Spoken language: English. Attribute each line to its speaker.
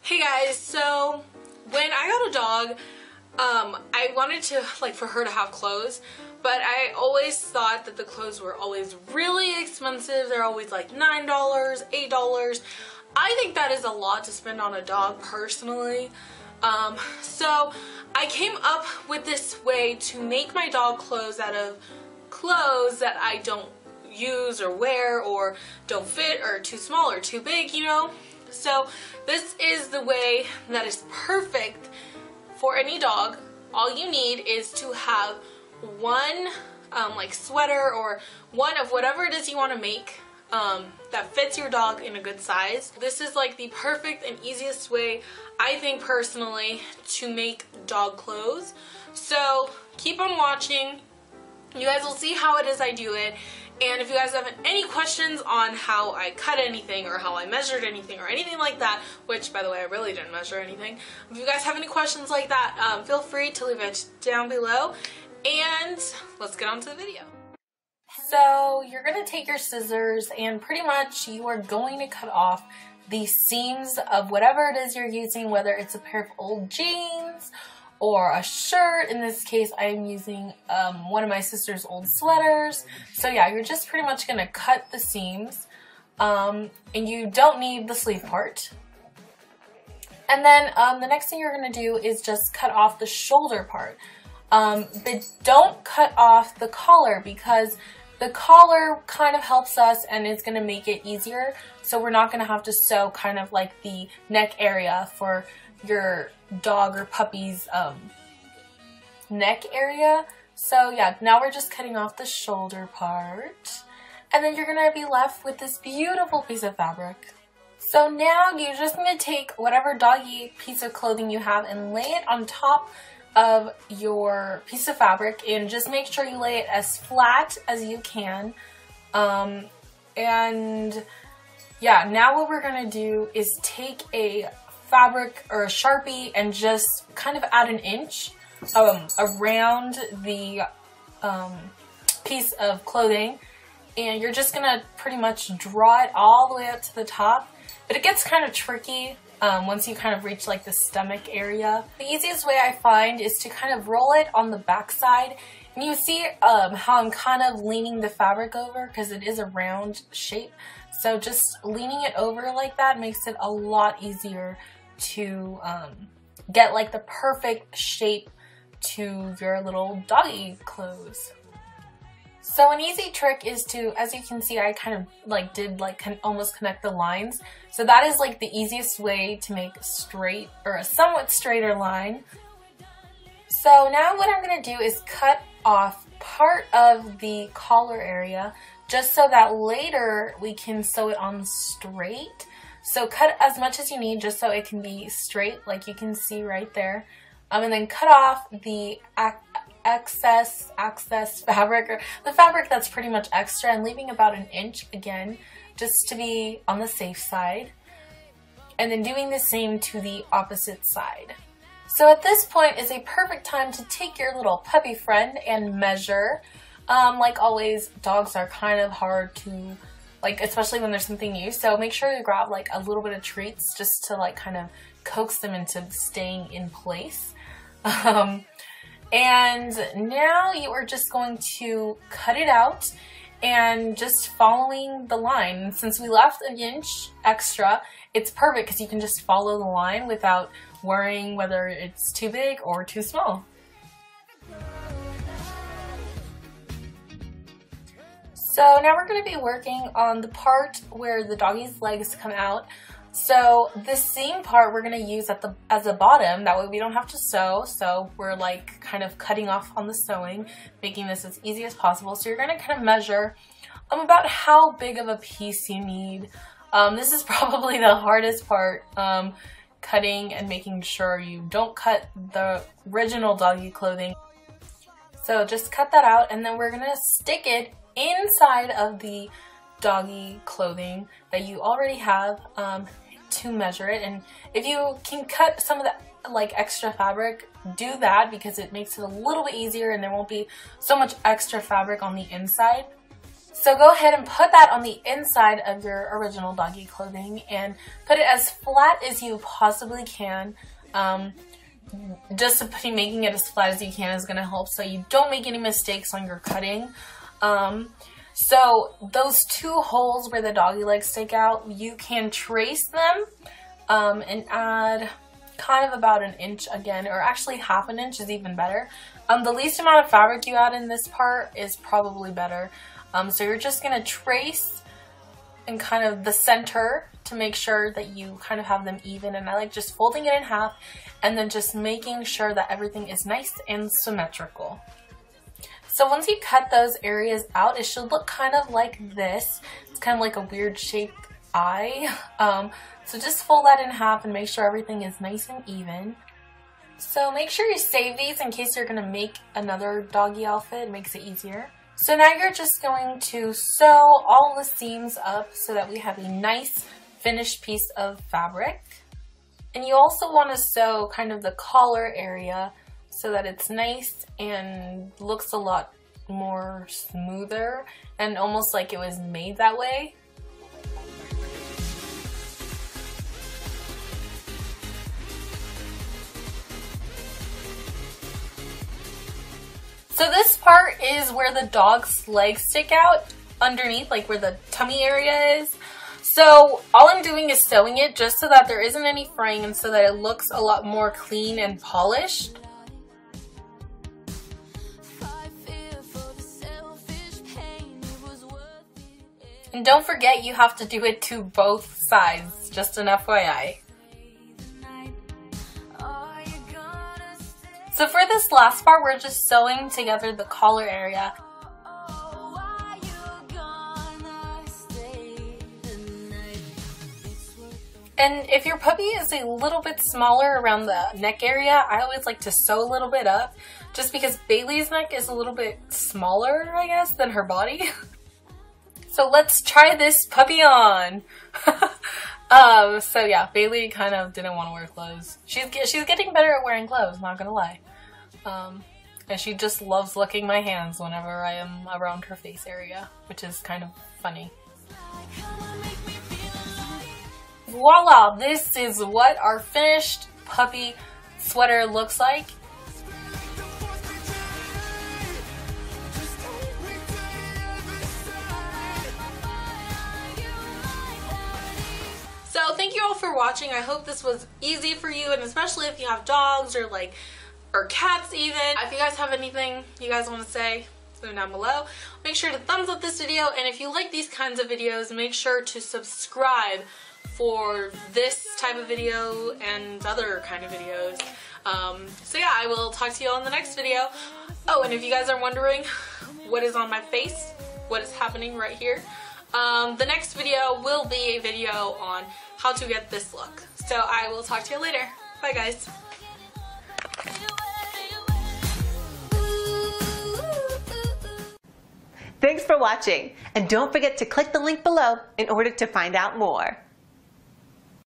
Speaker 1: Hey guys, so when I got a dog, I wanted to, for her to have clothes, but I always thought that the clothes were always really expensive. They're always like $9, $8. I think that is a lot to spend on a dog personally. So I came up with this way to make my dog clothes out of clothes that I don't use or wear or don't fit or too small or too big, you know? So this is the way that is perfect for any dog. All you need is to have one sweater or one of whatever it is you want to make that fits your dog in a good size. This is like the perfect and easiest way, I think personally, to make dog clothes. So keep on watching. You guys will see how it is I do it. And if you guys have any questions on how I cut anything or how I measured anything or anything like that, which by the way I really didn't measure anything, if you guys have any questions like that, feel free to leave it down below, and let's get on to the video. So you're going to take your scissors and pretty much you are going to cut off the seams of whatever it is you're using, whether it's a pair of old jeans or a shirt. In this case, I am using one of my sister's old sweaters. So yeah, you're just pretty much gonna cut the seams, and you don't need the sleeve part. And then the next thing you're gonna do is just cut off the shoulder part. But don't cut off the collar, because the collar kind of helps us and it's gonna make it easier. So we're not gonna have to sew kind of like the neck area for your dog or puppy's neck area. So yeah, now we're just cutting off the shoulder part, and then you're gonna be left with this beautiful piece of fabric. So now you're just gonna take whatever doggy piece of clothing you have and lay it on top of your piece of fabric, and just make sure you lay it as flat as you can. And yeah, now what we're gonna do is take a fabric or a Sharpie and just kind of add an inch around the piece of clothing, and you're just gonna pretty much draw it all the way up to the top. But it gets kind of tricky once you kind of reach like the stomach area. The easiest way I find is to kind of roll it on the back side, and you see how I'm kind of leaning the fabric over because it is a round shape. So just leaning it over like that makes it a lot easier to get like the perfect shape to your little doggy clothes. So an easy trick is to, as you can see, I kind of did almost connect the lines. So that is like the easiest way to make straight or a somewhat straighter line. So now what I'm going to do is cut off part of the collar area, just so that later we can sew it on straight. So cut as much as you need just so it can be straight, like you can see right there. And then cut off the excess fabric, or the fabric that's pretty much extra, and leaving about an inch again, just to be on the safe side. And then doing the same to the opposite side. So at this point is a perfect time to take your little puppy friend and measure. Like always, dogs are kind of hard to, especially when there's something new, so make sure you grab like a little bit of treats just to kind of coax them into staying in place. And now you are just going to cut it out and just following the line. Since we left an inch extra, it's perfect because you can just follow the line without worrying whether it's too big or too small. So now we're going to be working on the part where the doggy's legs come out. So this seam part we're going to use as a bottom, that way we don't have to sew. So we're kind of cutting off on the sewing, making this as easy as possible. So you're going to kind of measure about how big of a piece you need. This is probably the hardest part, cutting and making sure you don't cut the original doggy clothing. So just cut that out, and then we're going to stick it inside of the doggy clothing that you already have to measure it. And if you can cut some of the extra fabric, do that, because it makes it a little bit easier and there won't be so much extra fabric on the inside. So go ahead and put that on the inside of your original doggy clothing and put it as flat as you possibly can. Just making it as flat as you can is going to help so you don't make any mistakes on your cutting. So those two holes where the doggy legs stick out, you can trace them and add kind of about an inch again, or actually half an inch is even better. The least amount of fabric you add in this part is probably better. So you're just going to trace in kind of the center to make sure that you kind of have them even, and I like just folding it in half and then just making sure that everything is nice and symmetrical. So once you cut those areas out, it should look kind of like this. It's kind of like a weird shaped eye. So just fold that in half and make sure everything is nice and even. So make sure you save these in case you're going to make another doggy outfit. It makes it easier. So now you're just going to sew all the seams up so that we have a nice finished piece of fabric. And you also want to sew kind of the collar area so that it's nice and looks a lot more smoother and almost like it was made that way. So this part is where the dog's legs stick out underneath, like where the tummy area is. So all I'm doing is sewing it just so that there isn't any fraying and so that it looks a lot more clean and polished. And don't forget, you have to do it to both sides, just an FYI. So for this last part, we're just sewing together the collar area. And if your puppy is a little bit smaller around the neck area, I always like to sew a little bit up, just because Bailey's neck is a little bit smaller, I guess, than her body. So let's try this puppy on. So yeah, Bailey kind of didn't want to wear clothes. She's getting better at wearing clothes, not gonna lie. And she just loves licking my hands whenever I am around her face area, which is kind of funny. Voila! This is what our finished puppy sweater looks like. So thank you all for watching. I hope this was easy for you, and especially if you have dogs or cats even. If you guys have anything you guys want to say, leave them down below. Make sure to thumbs up this video, and if you like these kinds of videos, make sure to subscribe for this type of video and other kind of videos. So yeah, I will talk to you all in the next video. Oh, and if you guys are wondering what is on my face, what is happening right here, the next video will be a video on how to get this look. So I will talk to you later. Bye guys.
Speaker 2: Thanks for watching, and don't forget to click the link below in order to find out more.